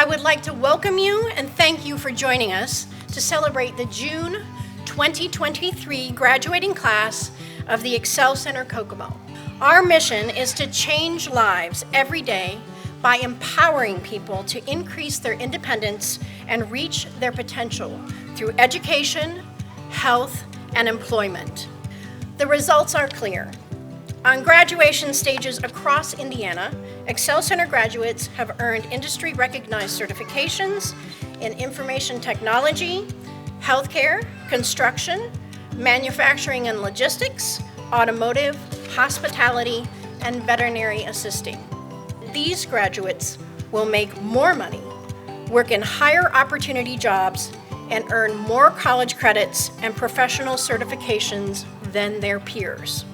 I would like to welcome you and thank you for joining us to celebrate the June 2023 graduating class of the Excel Center Kokomo. Our mission is to change lives every day by empowering people to increase their independence and reach their potential through education, health, and employment. The results are clear. On graduation stages across Indiana, Excel Center graduates have earned industry-recognized certifications in information technology, healthcare, construction, manufacturing and logistics, automotive, hospitality, and veterinary assisting. These graduates will make more money, work in higher opportunity jobs, and earn more college credits and professional certifications than their peers.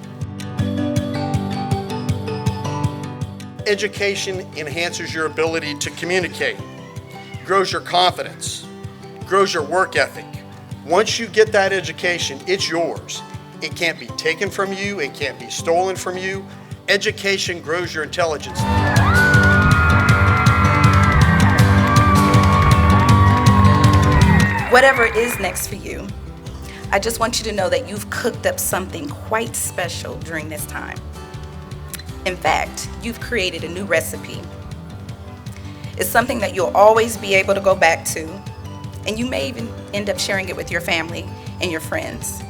Education enhances your ability to communicate, grows your confidence, grows your work ethic. Once you get that education, it's yours. It can't be taken from you, it can't be stolen from you. Education grows your intelligence. Whatever is next for you, I just want you to know that you've cooked up something quite special during this time. In fact, you've created a new recipe. It's something that you'll always be able to go back to, and you may even end up sharing it with your family and your friends.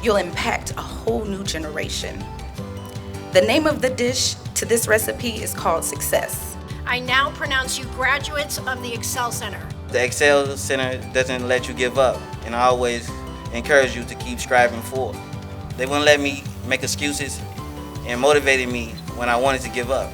You'll impact a whole new generation. The name of the dish to this recipe is called Success. I now pronounce you graduates of the Excel Center. The Excel Center doesn't let you give up, and I always encourage you to keep striving forward. They wouldn't let me make excuses and motivated me when I wanted to give up.